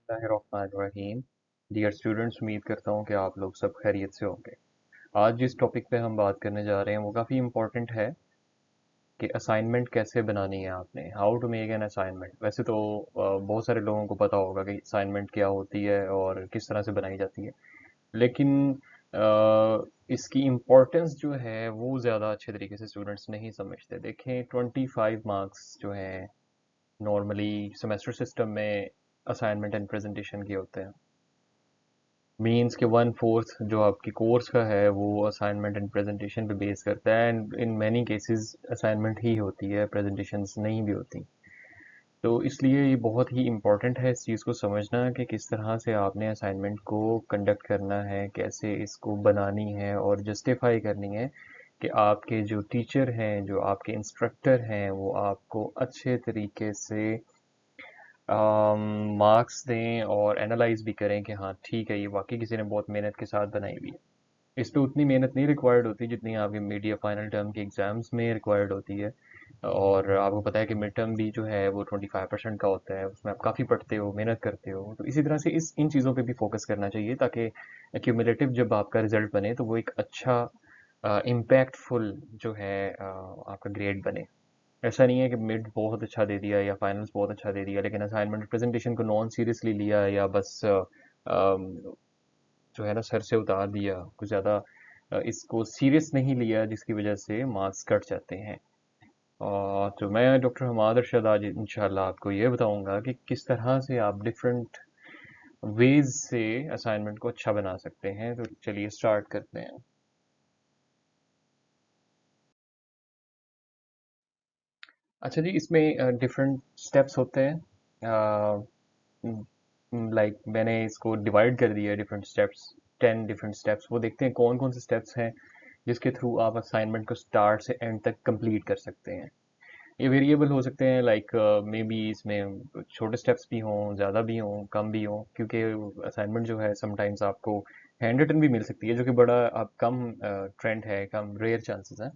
बिस्मिल्लाहिर्रहमानिर्रहीम। Dear students, उम्मीद करता हूँ कि आप लोग सब खैरियत से होंगे। आज जिस टॉपिक पे हम बात करने जा रहे हैं वो काफ़ी इम्पोर्टेंट है कि असाइनमेंट कैसे बनानी है आपने, how to make an assignment. वैसे तो बहुत सारे लोगों को पता होगा कि असाइनमेंट क्या होती है और किस तरह से बनाई जाती है, लेकिन इसकी इम्पोर्टेंस जो है वो ज़्यादा अच्छे तरीके से स्टूडेंट्स नहीं समझते। देखें, 25 मार्क्स जो हैं नॉर्मली सेमेस्टर सिस्टम में असाइनमेंट एंड प्रेजेंटेशन के होते हैं। मीन्स के 1/4 जो आपकी कोर्स का है वो असाइनमेंट एंड प्रेजेंटेशन पे बेस करता है, and in many cases assignment ही होती है, प्रेजेंटेशंस नहीं भी होती। तो इसलिए ये बहुत ही इम्पोर्टेंट है इस चीज़ को समझना कि किस तरह से आपने असाइनमेंट को कंडक्ट करना है, कैसे इसको बनानी है और जस्टिफाई करनी है कि आपके जो टीचर हैं, जो आपके इंस्ट्रक्टर हैं, वो आपको अच्छे तरीके से मार्क्स दें और एनालाइज भी करें कि हाँ ठीक है, ये वाकई किसी ने बहुत मेहनत के साथ बनाई हुई है। इस पे उतनी मेहनत नहीं रिक्वायर्ड होती जितनी आपकी मीडिया फाइनल टर्म के एग्जाम्स में रिक्वायर्ड होती है। और आपको पता है कि मिड टर्म भी जो है वो 25% का होता है, उसमें आप काफ़ी पढ़ते हो, मेहनत करते हो। तो इसी तरह से इस इन चीज़ों पे भी फोकस करना चाहिए ताकि क्यूमुलेटिव जब आपका रिजल्ट बने तो वो एक अच्छा इम्पैक्टफुल जो है आपका ग्रेड बने। ऐसा नहीं है कि मिड बहुत अच्छा दे दिया या फाइनल्स बहुत अच्छा दे दिया लेकिन असाइनमेंट प्रेजेंटेशन को नॉन सीरियसली लिया या बस जो है ना सर से उतार दिया, कुछ ज़्यादा इसको सीरियस नहीं लिया, जिसकी वजह से मार्क्स कट जाते हैं। और तो मैं डॉक्टर हमाद अरशद आज इंशाल्लाह आपको ये बताऊंगा कि किस तरह से आप डिफरेंट वेज से असाइनमेंट को अच्छा बना सकते हैं। तो चलिए स्टार्ट करते हैं। अच्छा जी, इसमें डिफरेंट स्टेप्स होते हैं। लाइक मैंने इसको डिवाइड कर दिया है डिफरेंट स्टेप्स, 10 डिफरेंट स्टेप्स। वो देखते हैं कौन कौन से स्टेप्स हैं जिसके थ्रू आप असाइनमेंट को स्टार्ट से एंड तक कंप्लीट कर सकते हैं। ये वेरिएबल हो सकते हैं, लाइक मे बी इसमें छोटे स्टेप्स भी हों, ज़्यादा भी हों, कम भी हों, क्योंकि असाइनमेंट जो है समटाइम्स आपको हैंड रिटन भी मिल सकती है, जो कि बड़ा अब कम ट्रेंड है, कम रेयर चांसेस हैं।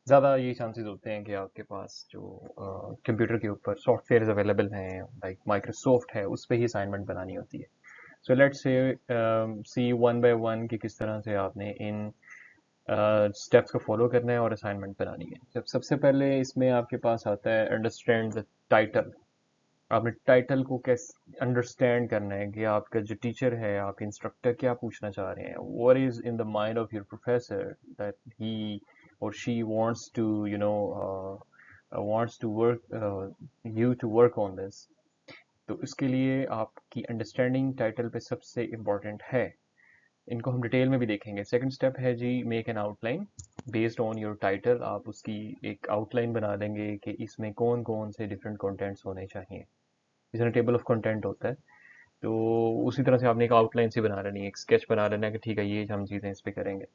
ज़्यादा ये चांसेस होते हैं कि आपके पास जो कंप्यूटर के ऊपर सॉफ्टवेयर अवेलेबल हैं, लाइक माइक्रोसॉफ्ट है, उस पर ही असाइनमेंट बनानी होती है। So let's say C one by one कि किस तरह से आपने इन स्टेप्स को फॉलो करना है और असाइनमेंट बनानी है। जब सबसे पहले इसमें आपके पास आता है अंडरस्टैंड द टाइटल। आपने टाइटल को कैसे अंडरस्टैंड करना है कि आपका जो टीचर है, आपके इंस्ट्रक्टर क्या पूछना चाह रहे हैं, what is in the mind of your professor that he और she wants to wants to work you to work on this. तो इसके लिए आपकी अंडरस्टैंडिंग टाइटल पे सबसे इम्पोर्टेंट है। इनको हम डिटेल में भी देखेंगे। सेकंड स्टेप है जी, make an outline based on your title. आप उसकी एक आउटलाइन बना देंगे कि इसमें कौन कौन से डिफरेंट कंटेंट्स होने चाहिए। इस तरह टेबल ऑफ कंटेंट होता है, तो उसी तरह से आपने एक आउटलाइन सी बना लेनी है, एक स्केच बना लेना है कि ठीक है ये हम चीज़ें इस पे करेंगे।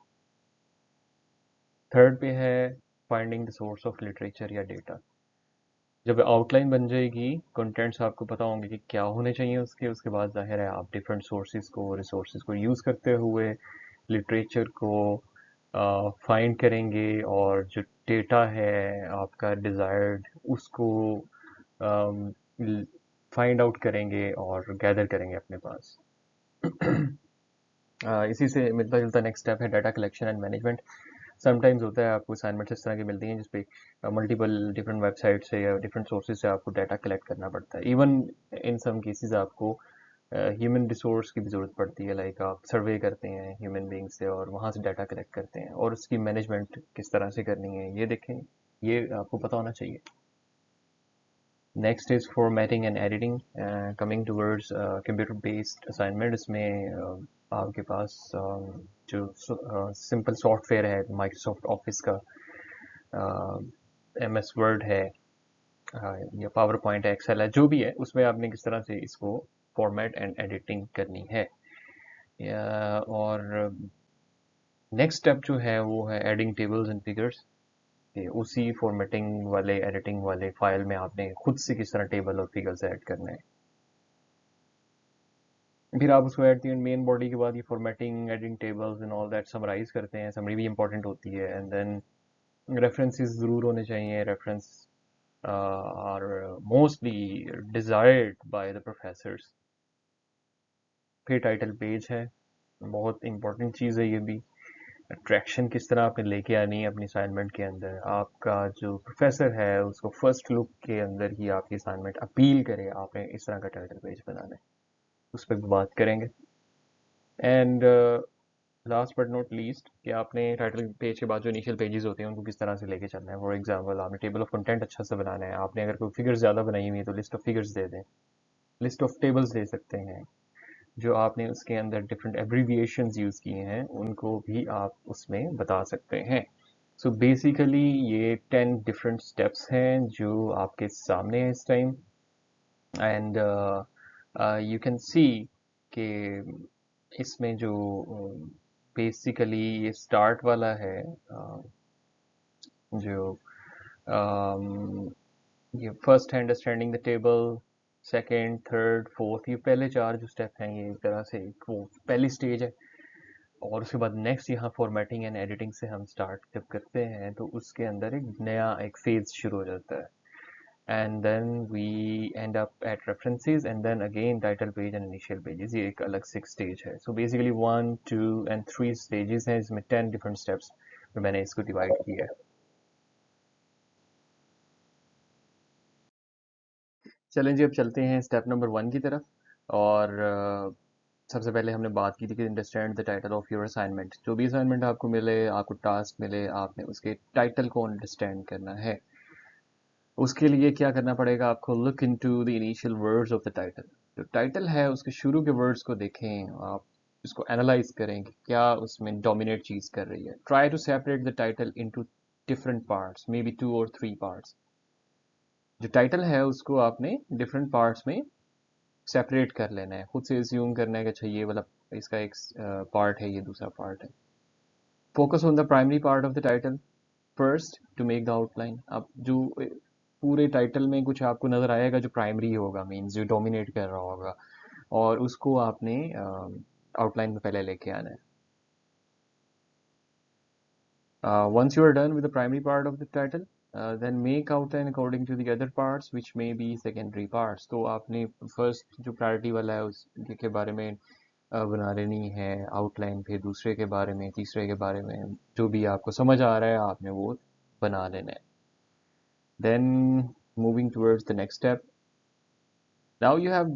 थर्ड पे है finding the source of literature या डेटा। जब आउटलाइन बन जाएगी, कंटेंट्स आपको पता होंगे कि क्या होने चाहिए उसके बाद जाहिर है आप डिफरेंट सोर्सेज को, रिसोर्सेज को यूज़ करते हुए लिटरेचर को फाइंड करेंगे और जो डेटा है आपका डिज़ायर्ड उसको फाइंड आउट करेंगे और गैदर करेंगे अपने पास। इसी से मिलता जुलता नेक्स्ट स्टेप है data collection and management. Sometimes होता है आपको असाइनमेंट्स इस तरह की मिलती हैं जिसपे मल्टीपल डिफरेंट वेबसाइट से या डिफरेंट सोर्सेज से आपको डाटा कलेक्ट करना पड़ता है। इवन इन सम केसेस आपको ह्यूमन रिसोर्स की भी ज़रूरत पड़ती है, लाइक आप सर्वे करते हैं ह्यूमन बींग से और वहाँ से डाटा कलेक्ट करते हैं और उसकी मैनेजमेंट किस तरह से करनी है ये देखें, ये आपको पता होना चाहिए। Next is formatting and editing. Coming towards computer based assignment, इसमें आपके पास जो सिंपल सॉफ्टवेयर है माइक्रोसॉफ्ट ऑफिस का, एम एस वर्ड है या पावर पॉइंट है, एक्सेल है, जो भी है, उसमें आपने किस तरह से इसको फॉर्मेट एंड एडिटिंग करनी है। और नेक्स्ट स्टेप जो है वो है एडिंग टेबल्स एंड फिगर्स। उसी फॉर्मेटिंग वाले एडिटिंग वाले फाइल में आपने खुद से किस तरह टेबल और फिगर्स ऐड करने हैं। फिर आप उसको at the end main body के बाद ये formatting, adding tables and all that summarise करते हैं। समरी भी इंपॉर्टेंट होती है, एंड देन रेफरेंसेस ज़रूर होने चाहिए। Reference are mostly desired by the professors, फिर टाइटल पेज है, बहुत इंपॉर्टेंट चीज़ है ये भी। अट्रैक्शन किस तरह आपने लेके आनी है अपनी असाइनमेंट के अंदर, आपका जो प्रोफेसर है उसको फर्स्ट लुक के अंदर ही आपकी असाइनमेंट अपील करे, आपने इस तरह का टाइटल पेज बनाना है, उस पर भी बात करेंगे। And last but not least कि आपने टाइटल पेज के बाद जो इनिशियल पेजेस होते हैं उनको किस तरह से लेके चलना है। फॉर एग्जांपल आपने टेबल ऑफ कंटेंट अच्छा से बनाना है, आपने अगर कोई फिगर्स ज़्यादा बनाई हुई है तो लिस्ट ऑफ फिगर्स दे दें, लिस्ट ऑफ टेबल्स दे सकते हैं, जो आपने उसके अंदर डिफरेंट एब्रीविएशंस यूज़ किए हैं उनको भी आप उसमें बता सकते हैं। सो बेसिकली ये 10 डिफरेंट स्टेप्स हैं जो आपके सामने है इस time. And you can see कि इसमें जो बेसिकली ये स्टार्ट वाला है, जो ये फर्स्ट है understanding the table, second, third, fourth, ये पहले चार जो स्टेप हैं ये एक तरह से वो पहली स्टेज है। और उसके बाद नेक्स्ट यहाँ फॉर्मेटिंग एंड एडिटिंग से हम स्टार्ट जब करते हैं तो उसके अंदर एक नया एक फेज शुरू हो जाता है। And then we end up at references and then again title page and initial pages, ये एक अलग से स्टेज है। सो बेसिकली 1, 2 एंड 3 स्टेजेस हैं, इसमें 10 डिफरेंट स्टेप्स में मैंने इसको डिवाइड किया है। चलें जी, अब चलते हैं स्टेप नंबर 1 की तरफ। और सबसे पहले हमने बात की थी कि understand the title of your assignment. जो भी असाइनमेंट आपको मिले, आपको टास्क मिले, आपने उसके टाइटल को अंडरस्टैंड करना है। उसके लिए क्या करना पड़ेगा आपको, look into the initial words of the title. जो टाइटल है उसके शुरू के वर्ड्स को देखें, आप उसको एनालाइज करें कि क्या उसमें डोमिनेट चीज़ कर रही है। Try to separate the title into different parts, maybe 2 और 3 पार्ट्स। जो टाइटल है उसको आपने डिफरेंट पार्ट्स में सेपरेट कर लेना है, खुद से एज्यूम करना है कि अच्छा ये वाला इसका एक पार्ट है, ये दूसरा पार्ट है। Focus on the primary part of the title first to make the outline. अब जो पूरे टाइटल में कुछ आपको नज़र आएगा जो प्राइमरी होगा, मीन्स जो डोमिनेट कर रहा होगा, और उसको आपने आउटलाइन में पहले लेके आना है। Once you are done with the primary part of the title, then make outline according to the other parts which may be secondary parts। तो आपने फर्स्ट जो प्रायोरिटी वाला है उसके बारे में बना लेनी है आउटलाइन, फिर दूसरे के बारे में, तीसरे के बारे में, जो भी आपको समझ आ रहा है आपने वो बना लेना है। Then moving towards the next step, now you have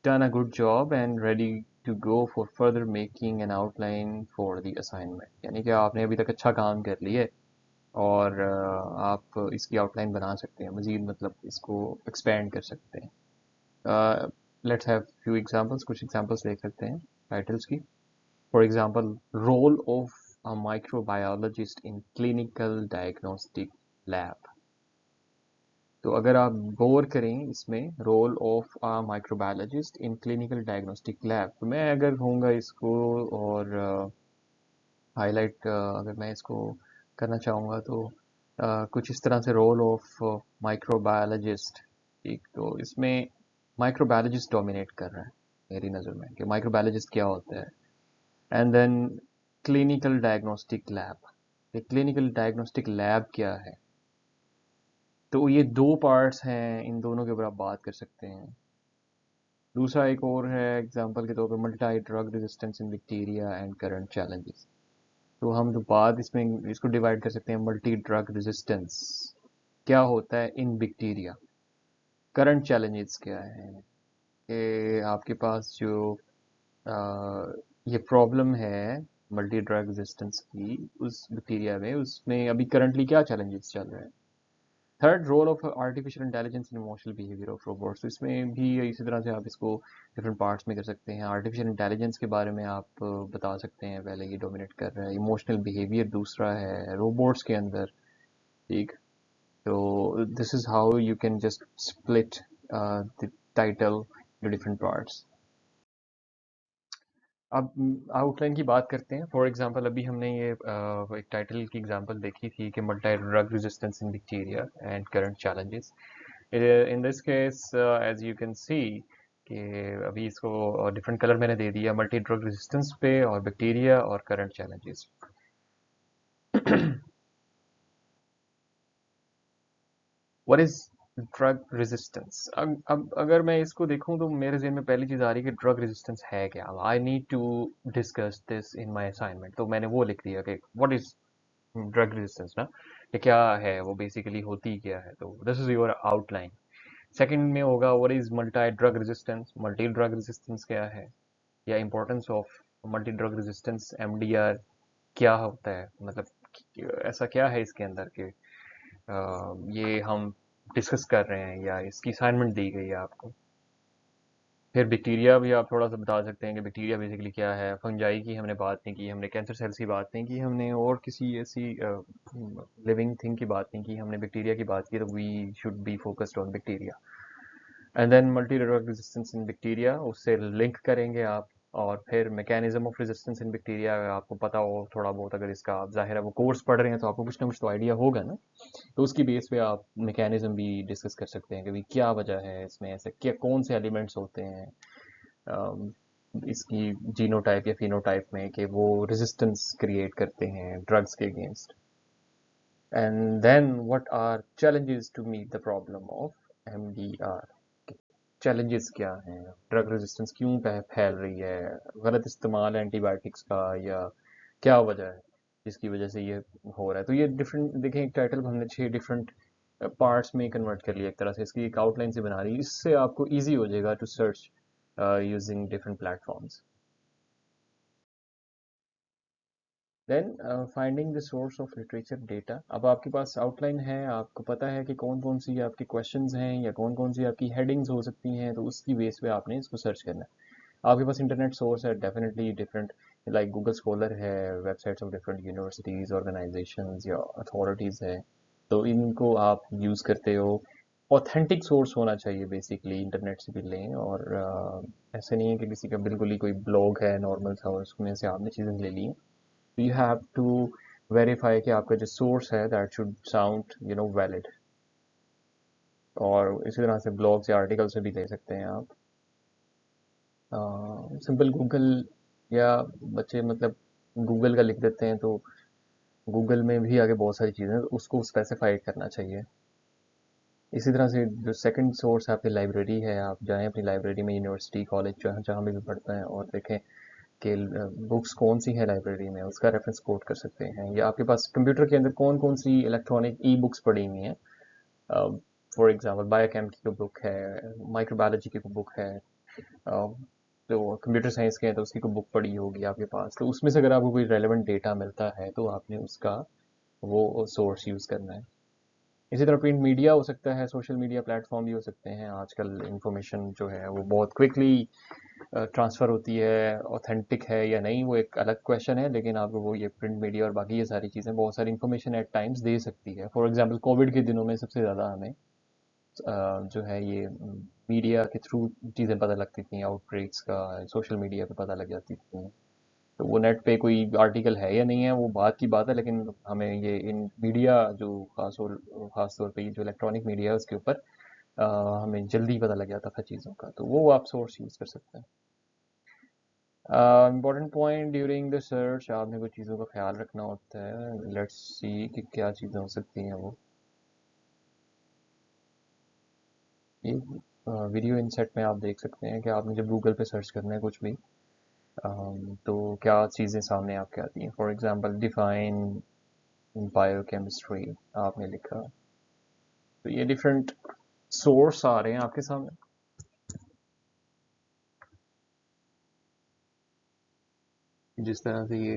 done a good job and ready to go for further making an outline for the assignment। यानी कि आपने अभी तक अच्छा काम कर लिया है और आप इसकी आउटलाइन बना सकते हैं मज़ीद, मतलब इसको एक्सपेंड कर सकते हैं। लेट्स हैव फ्यू एग्जांपल्स, कुछ एग्जांपल्स देख सकते हैं टाइटल्स की। For example, role of a microbiologist in clinical diagnostic lab. तो अगर आप गौर करें इसमें, role of a microbiologist in clinical diagnostic lab, तो मैं अगर होऊंगा इसको और हाईलाइट अगर मैं इसको करना चाहूँगा तो कुछ इस तरह से, रोल ऑफ माइक्रोबायोलॉजिस्ट। ठीक, तो इसमें माइक्रोबायोलॉजिस्ट डोमिनेट कर रहा है मेरी नज़र में कि माइक्रोबायोलॉजिस्ट क्या होता है। And then clinical diagnostic lab, ये क्लिनिकल डायग्नोस्टिक लैब क्या है। तो ये दो पार्ट्स हैं, इन दोनों के ऊपर आप बात कर सकते हैं। दूसरा एक और है एग्जांपल के तौर पे, multi drug resistance in bacteria and current challenges. तो हम जो बात इसमें इसको डिवाइड कर सकते हैं, मल्टी ड्रग रेजिस्टेंस क्या होता है इन बैक्टीरिया, करंट चैलेंजेस क्या है कि आपके पास जो ये प्रॉब्लम है मल्टी ड्रग रेजिस्टेंस की उस बैक्टीरिया में, उसमें अभी करंटली क्या चैलेंजेस चल रहे हैं। Third, role of artificial intelligence in emotional behaviour of robots. तो इसमें भी इसी तरह से आप इसको डिफरेंट पार्ट्स में कर सकते हैं। आर्टिफिशियल इंटेलिजेंस के बारे में आप बता सकते हैं, पहले ये डोमिनेट कर रहा है, इमोशनल बिहेवियर दूसरा है रोबोट्स के अंदर। ठीक, तो this is how you can just split the title to different parts. अब आउटलाइन की बात करते हैं। फॉर एग्जांपल अभी हमने ये एक टाइटल की एग्जांपल देखी थी कि multi drug resistance in bacteria and current challenges. In this case as you can see कि अभी इसको डिफरेंट कलर मैंने दे दिया, मल्टी ड्रग रेजिस्टेंस पे और बैक्टीरिया और current challenges. What is drug resistance, अब अगर मैं इसको देखूं तो मेरे ज़हन में पहली चीज़ आ रही है कि ड्रग रेजिस्टेंस है क्या। I need to discuss this in my assignment, तो मैंने वो लिख दिया कि व्हाट इज ड्रग रेजिस्टेंस ना, ये क्या है, वो बेसिकली होती क्या है। तो this is your outline. Second में होगा what is multi drug resistance, multi drug resistance क्या है, या importance of multi drug resistance, MDR क्या होता है, मतलब ऐसा क्या है इसके अंदर के ये हम डिस्कस कर रहे हैं या इसकी असाइनमेंट दी गई है आपको। फिर बैक्टीरिया भी आप थोड़ा सा बता सकते हैं कि बैक्टीरिया बेसिकली क्या है। फंजाई की हमने बात नहीं की, हमने कैंसर सेल्स की बात नहीं की, हमने और किसी ऐसी लिविंग थिंग की बात नहीं की, हमने बैक्टीरिया की बात की, तो we should be focused on bacteria. And then multi drug resistance in bacteria, उससे लिंक करेंगे आप। और फिर mechanism of resistance in bacteria, अगर आपको पता हो थोड़ा बहुत, अगर इसका आप जाहिर है वो कोर्स पढ़ रहे हैं तो आपको कुछ ना कुछ तो आइडिया होगा ना, तो उसकी बेस पे आप मैकेनिज्म भी डिस्कस कर सकते हैं कि भाई क्या वजह है इसमें, ऐसे क्या कौन से एलिमेंट्स होते हैं अम, इसकी जीनोटाइप या फिनोटाइप में कि वो रेजिस्टेंस क्रिएट करते हैं ड्रग्स के against. And then what are challenges to meet the problem of MDR, challenges क्या हैं, ड्रग रेजिस्टेंस क्यों फैल रही है, गलत इस्तेमाल एंटीबायोटिक्स का, या क्या वजह है जिसकी वजह से ये हो रहा है। तो ये डिफरेंट देखें, एक टाइटल हमने 6 डिफरेंट पार्ट्स में कन्वर्ट कर लिया एक तरह से, इसकी एक आउटलाइन से बना रही है, इससे आपको इजी हो जाएगा to search using different platforms. Then finding the source of literature data, अब आपके पास आउटलाइन है, आपको पता है कि कौन कौन सी आपकी क्वेश्चंस हैं या कौन कौन सी आपकी हेडिंग्स हो सकती हैं, तो उसकी बेस पे आपने इसको सर्च करना है। आपके पास इंटरनेट सोर्स है definitely different, like Google Scholar है, websites of different universities organisations या अथॉरिटीज़ है, तो इनको आप यूज़ करते हो। ऑथेंटिक सोर्स होना चाहिए बेसिकली, इंटरनेट से भी लें, और ऐसे नहीं है कि किसी का बिल्कुल ही कोई ब्लॉग है नॉर्मल सा और उसमें से आपने चीज़ें ले ली। यू हैव टू वेरीफाई कि आपका जो सोर्स है दैट शुड साउंड वैलिड। और इसी तरह से ब्लॉग से आर्टिकल से भी ले सकते हैं आप। सिंपल गूगल, या बच्चे मतलब गूगल का लिख देते हैं तो गूगल में भी आगे बहुत सारी चीज़ें हैं, तो उसको स्पेसिफाई करना चाहिए। इसी तरह से जो सेकंड सोर्स आपकी लाइब्रेरी है, आप जाएं अपनी लाइब्रेरी में, यूनिवर्सिटी कॉलेज जहाँ जहाँ भी पढ़ते हैं, और देखें कि बुक्स कौन सी है लाइब्रेरी में, उसका रेफरेंस कोट कर सकते हैं। या आपके पास कंप्यूटर के अंदर कौन कौन सी इलेक्ट्रॉनिक ई बुक्स पड़ी हुई हैं, फॉर एग्जांपल बायोकेम की बुक है, माइक्रोबायोलॉजी की बुक है, तो कंप्यूटर साइंस के हैं तो उसकी कोई बुक पड़ी होगी आपके पास, तो उसमें से अगर आपको कोई रेलेवेंट डेटा मिलता है तो आपने उसका वो सोर्स यूज़ करना है। इसी तरह प्रिंट मीडिया हो सकता है, सोशल मीडिया प्लेटफॉर्म भी हो सकते हैं। आजकल इंफॉर्मेशन जो है वो बहुत क्विकली ट्रांसफ़र होती है, ऑथेंटिक है या नहीं वो एक अलग क्वेश्चन है, लेकिन आपको वो ये प्रिंट मीडिया और बाकी ये सारी चीज़ें बहुत सारी इंफॉर्मेशन एट टाइम्स दे सकती है। फॉर एग्जांपल कोविड के दिनों में सबसे ज़्यादा हमें जो है ये मीडिया के थ्रू चीज़ें पता लगती थी, आउटब्रेक्स का सोशल मीडिया पे पता लग जाती थी। तो वो नेट पे कोई आर्टिकल है या नहीं है वो बात की बात है, लेकिन हमें ये इन मीडिया जो खास तौर पे ये जो इलेक्ट्रॉनिक मीडिया है उसके ऊपर हमें जल्दी पता लग जाता था चीज़ों का, तो वो आप सोर्स यूज़ कर सकते हैं। Important point during the search, आपने कुछ चीज़ों का ख्याल रखना होता है। लेट्स सी कि क्या चीज़ें हो सकती हैं वो। ये वीडियो इनसेट में आप देख सकते हैं कि आपने जब गूगल पे सर्च करना है कुछ भी, तो क्या चीज़ें सामने आपके आती हैं। फॉर एग्जांपल डिफाइन बायोकेमिस्ट्री आपने लिखा, तो ये डिफरेंट सोर्स आ रहे हैं आपके सामने। जिस तरह से ये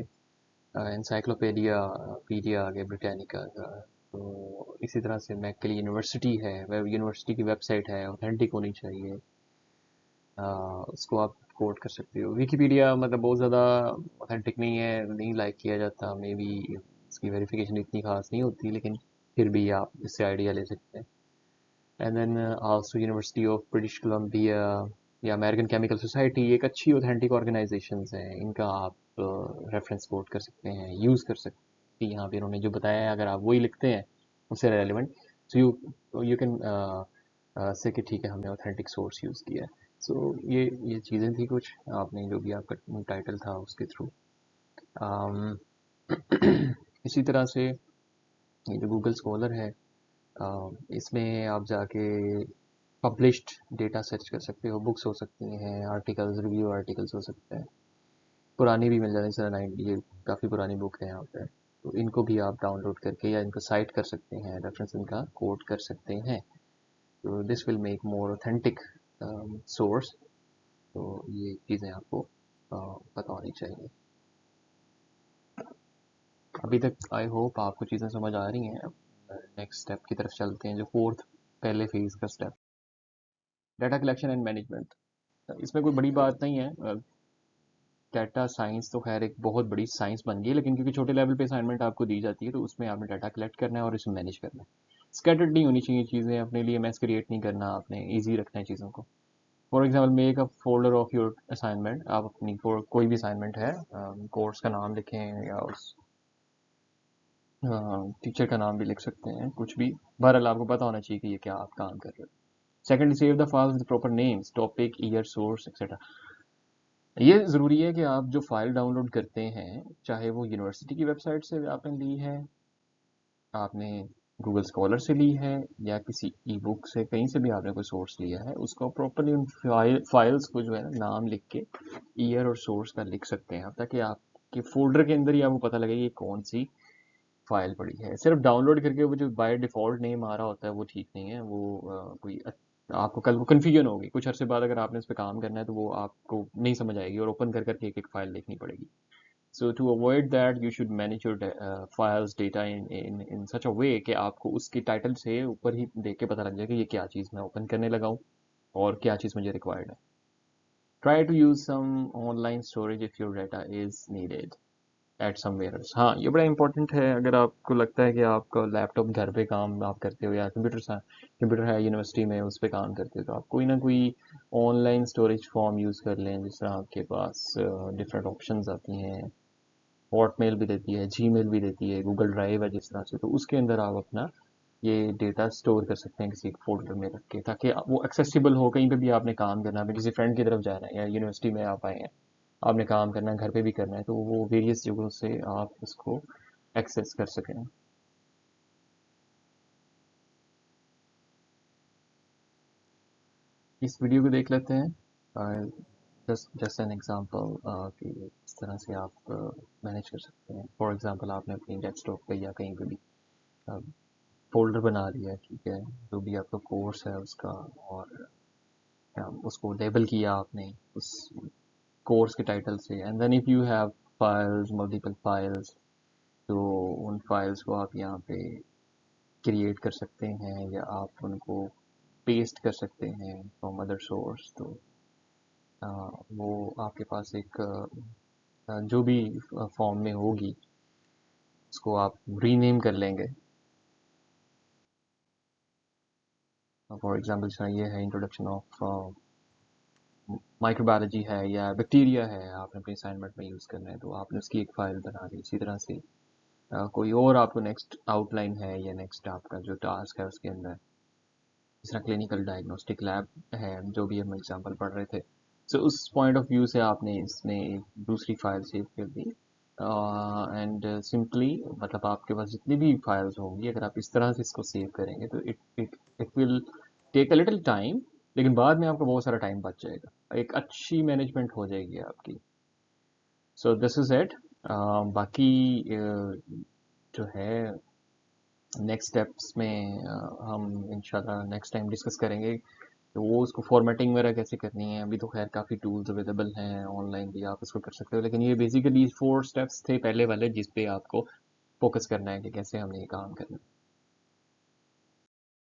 एनसाइक्लोपीडिया पीडिया आ गया ब्रिटानिका का, तो इसी तरह से मैकली यूनिवर्सिटी है, वेब यूनिवर्सिटी की वेबसाइट है, ऑथेंटिक होनी चाहिए। उसको आप कोट कर सकते हो। विकिपीडिया मतलब बहुत ज़्यादा ऑथेंटिक नहीं है, नहीं लाइक किया जाता, मे बी इसकी वेरिफिकेशन इतनी खास नहीं होती, लेकिन फिर भी आप इससे आइडिया ले सकते हैं। And then also University of British Columbia या अमेरिकन केमिकल सोसाइटी, एक अच्छी ऑथेंटिक ऑर्गेनाइजेशंस हैं, इनका आप रेफरेंस कोट कर सकते हैं, यूज़ कर सकते हैं। यहाँ पे इन्होंने जो बताया है अगर आप वही लिखते हैं उससे relevant, so you can say कि ठीक है हमने ऑथेंटिक सोर्स यूज़ किया है। सो ये चीज़ें थी कुछ, आपने जो भी आपका टाइटल था उसके थ्रू। इसी तरह से ये जो गूगल स्कॉलर है, इसमें आप जाके पब्लिश्ड डेटा सर्च कर सकते हो, बुक्स हो सकती हैं, आर्टिकल्स, रिव्यू आर्टिकल्स हो सकते हैं, पुरानी भी मिल जाती है, सर 90 ये काफ़ी पुरानी बुक है यहाँ पे, तो इनको भी आप डाउनलोड करके या इनको साइट कर सकते हैं, रेफरेंस इनका कोट कर सकते हैं, तो this will make more authentic source. तो ये चीज़ें आपको पता होनी चाहिए। अभी तक आई होप आपको चीज़ें समझ आ रही हैं। नेक्स्ट स्टेप की तरफ चलते हैं, जो फोर्थ पहले फेज का step, data collection and management. इसमें कोई बड़ी बात नहीं है। डाटा साइंस तो खैर एक बहुत बड़ी साइंस बन गई, लेकिन क्योंकि छोटे लेवल पे असाइनमेंट आपको दी जाती है तो उसमें आपने डाटा कलेक्ट करना है और इसे मैनेज करना है। स्कैटर्ड नहीं होनी चाहिए चीज़ें, अपने लिए मैस क्रिएट नहीं करना, आपने ईजी रखना है चीज़ों को। For example make a folder of your assignment, आप अपनी फॉर कोई भी असाइनमेंट है, कोर्स का नाम लिखें या उस टीचर का नाम भी लिख सकते हैं, कुछ भी। बहरहाल आपको पता होना चाहिए कि ये क्या आप काम कर रहे हो। Second, save the file with proper names, topic, year, source etcetera. ये ज़रूरी है कि आप जो फाइल डाउनलोड करते हैं, चाहे वो यूनिवर्सिटी की वेबसाइट से आपने ली है, आपने गूगल स्कॉलर से ली है, या किसी ई बुक से, कहीं से भी आपने कोई सोर्स लिया है, उसको प्रॉपरली उन फाइल्स को जो है ना नाम लिख के ईयर और सोर्स का लिख सकते हैं आप, ताकि आपके फोल्डर के अंदर ही आपको पता लगे ये कौन सी फाइल पड़ी है। सिर्फ डाउनलोड करके वो जो बाय डिफ़ॉल्ट नेम आ रहा होता है वो ठीक नहीं है, वो आपको कल को कन्फ्यूजन होगी, कुछ अरसे बाद अगर आपने उस पर काम करना है तो वो आपको नहीं समझ आएगी और ओपन कर करके एक एक फाइल देखनी पड़ेगी। So to avoid that you should manage your files data in such a way कि आपको उसके टाइटल से ऊपर ही देख के पता लग जाए कि ये क्या चीज़ मैं ओपन करने लगा हूँ और क्या चीज़ मुझे रिक्वायर्ड है। Try to use some online storage if your data is needed at somewhere else. हाँ, ये बड़ा इंपॉर्टेंट है। अगर आपको लगता है कि आपका लैपटॉप घर पे काम आप करते हो, या कंप्यूटर है यूनिवर्सिटी में उस पर काम करते हो, तो आप कोई ना कोई ऑनलाइन स्टोरेज फॉर्म यूज़ कर लें, जिस तरह आपके पास डिफरेंट ऑप्शंस आती हैं। हॉटमेल भी देती है, जीमेल भी देती है, गूगल ड्राइव है जिस तरह से, तो उसके अंदर आप अपना ये डेटा स्टोर कर सकते हैं किसी एक फोल्डर में रख के, ताकि वो एक्सेसिबल हो। कहीं पे भी आपने काम करना है, किसी फ्रेंड की तरफ जाना है, या यूनिवर्सिटी में आप आए हैं, आपने काम करना है, घर पे भी करना है, तो वो वेरियस जगहों से आप उसको एक्सेस कर सकें। इस वीडियो को देख लेते हैं, जस्ट जस्ट एन एग्जांपल कि इस तरह से आप मैनेज कर सकते हैं। फॉर एग्जांपल आपने अपनी डेस्कटॉप पे या कहीं पे भी फोल्डर बना लिया है, ठीक है, जो भी आपका कोर्स है उसका, और उसको लेबल किया आपने उस कोर्स के टाइटल से, and then if you have files, multiple files, तो उन फाइल्स को आप यहाँ पे क्रिएट कर सकते हैं, या आप उनको पेस्ट कर सकते हैं फ्रॉम अदर सोर्स। तो वो आपके पास एक जो भी फॉर्म में होगी उसको आप रीनेम कर लेंगे। फॉर एग्जांपल ये है इंट्रोडक्शन ऑफ माइक्रोबायोलॉजी है या बैक्टीरिया है, आपने अपने असाइनमेंट में यूज़ करना है, तो आपने उसकी एक फ़ाइल बना दी। इसी तरह से कोई और आपको नेक्स्ट आउटलाइन है या नेक्स्ट आपका जो टास्क है उसके अंदर, जिस तरह क्लिनिकल डायग्नोस्टिक लैब है, जो भी हम एग्जांपल पढ़ रहे थे, सो उस पॉइंट ऑफ व्यू से आपने इसमें एक दूसरी फाइल सेव कर दी। एंड सिंपली, मतलब आपके पास जितनी भी फाइल्स होंगी, अगर आप इस तरह से इसको सेव करेंगे तो it it it will take a little time, लेकिन बाद में आपको बहुत सारा टाइम बच जाएगा, एक अच्छी मैनेजमेंट हो जाएगी आपकी। So this is it. बाकी जो है नेक्स्ट स्टेप्स में हम इंशाल्लाह नेक्स्ट टाइम डिस्कस करेंगे, तो वो उसको फॉर्मेटिंग वगैरह कैसे करनी है। अभी तो खैर काफ़ी टूल्स अवेलेबल हैं ऑनलाइन भी, आप उसको कर सकते हो, लेकिन ये बेसिकली 4 स्टेप्स थे पहले वाले, जिस पे आपको फोकस करना है कि कैसे हमें ये काम करना है।